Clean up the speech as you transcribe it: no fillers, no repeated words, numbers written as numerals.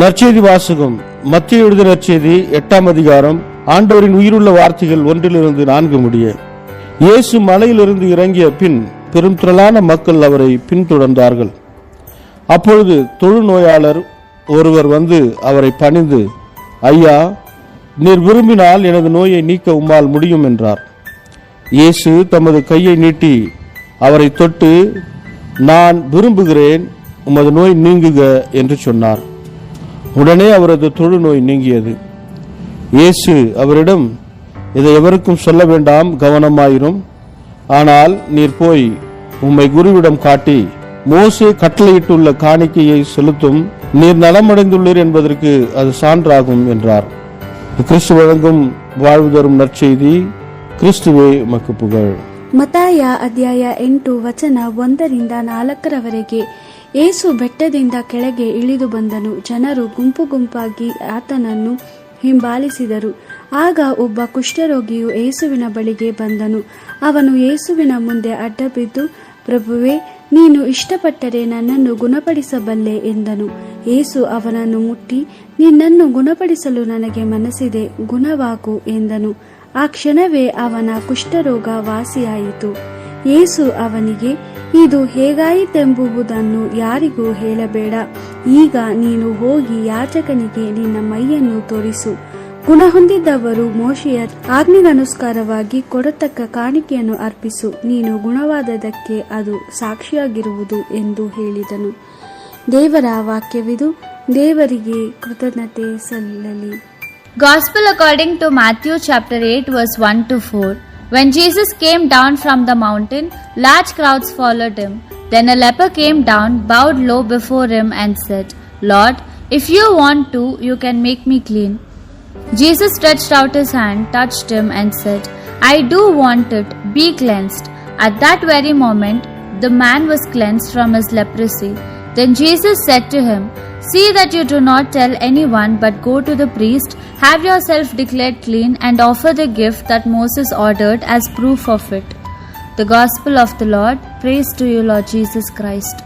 நற்செய்தி வாசகம். மத்திய எழுதிய நற்செய்தி 8ஆம் அதிகாரம். ஆண்டவரின் உயிருள்ள வார்த்தைகள் 1-4 முடிய. இயேசு மலையிலிருந்து இறங்கிய பின் பெரும் திரளான மக்கள் அவரை பின்தொடர்ந்தார்கள். அப்பொழுது தொழுநோயாளர் ஒருவர் வந்து அவரை பணிந்து, ஐயா, நீர் விரும்பினால் எனது நோயை நீக்க உம்மால் முடியும் என்றார். இயேசு தமது கையை நீட்டி அவரை தொட்டு, நான் விரும்புகிறேன், உமது நோய் நீங்குக என்று சொன்னார். உடனே அவரது தொழுநோய் நீங்கியது. இயேசு அவரிடம், இதை எவருக்கும் சொல்ல வேண்டாம், கவனமாயிரும். ஆனால் நீர் போய் உம்மை குருவிடம் காட்டி மோசே கட்டளையிட்டுள்ள காணிக்கையை செலுத்தும், நீர் நலமடைந்துள்ளீர் என்பதற்கு அது சான்றாகும் என்றார். கிறிஸ்து வழங்கும் வாழ்வு தரும் நற்செய்தி. கிறிஸ்துவே உமக்கு புகழ். ಮತ್ತಾಯ ಅಧ್ಯಾಯ 8 ವಚನ 1-4. ಯೇಸು ಬೆಟ್ಟದಿಂದ ಕೆಳಗೆ ಇಳಿದು ಬಂದನು. ಜನರು ಗುಂಪು ಗುಂಪಾಗಿ ಆತನನ್ನು ಹಿಂಬಾಲಿಸಿದರು. ಆಗ ಒಬ್ಬ ಕುಷ್ಠರೋಗಿಯು ಯೇಸುವಿನ ಬಳಿಗೆ ಬಂದನು. ಅವನು ಯೇಸುವಿನ ಮುಂದೆ ಅಡ್ಡಬಿದ್ದು, ಪ್ರಭುವೇ, ನೀನು ಇಷ್ಟಪಟ್ಟರೆ ನನ್ನನ್ನು ಗುಣಪಡಿಸಬಲ್ಲೆ ಎಂದನು. ಯೇಸು ಅವನನ್ನು ಮುಟ್ಟಿ, ನಿನ್ನನ್ನು ಗುಣಪಡಿಸಲು ನನಗೆ ಮನಸ್ಸಿದೆ, ಗುಣವಾಗು ಎಂದನು. ಆ ಕ್ಷಣವೇ ಅವನ ಕುಷ್ಠರೋಗ ವಾಸಿಯಾಯಿತು. ಯೇಸು ಅವನಿಗೆ, ಇದು ಹೇಗಾಯಿತೆಂಬುದನ್ನು ಯಾರಿಗೂ ಹೇಳಬೇಡ. ಈಗ ನೀನು ಹೋಗಿ ಯಾಜಕನಿಗೆ ನಿನ್ನ ಮೈಯನ್ನು ತೋರಿಸು. ಗುಣ ಹೊಂದಿದ್ದವರು ಮೋಶೆಯ ಆಜ್ಞೆಗನುಸಾರವಾಗಿ ಕೊಡತಕ್ಕ ಕಾಣಿಕೆಯನ್ನು ಅರ್ಪಿಸು. ನೀನು ಗುಣವಾದದಕ್ಕೆ ಅದು ಸಾಕ್ಷಿಯಾಗಿರುವುದು ಎಂದು ಹೇಳಿದನು. ದೇವರ ವಾಕ್ಯವಿದು. ದೇವರಿಗೆ ಕೃತಜ್ಞತೆ ಸಲ್ಲಲಿ. Gospel according to Matthew chapter 8 verse 1-4. When Jesus came down from the mountain, large crowds followed him. Then a leper came down, bowed low before him and said, Lord, if you want to, you can make me clean. Jesus stretched out his hand, touched him and said, I do want it, be cleansed. At that very moment, the man was cleansed from his leprosy. Then Jesus said to him, See that you do not tell anyone, but go to the priest, have yourself declared clean, and offer the gift that Moses ordered as proof of it. The Gospel of the Lord. Praise to you, Lord Jesus Christ.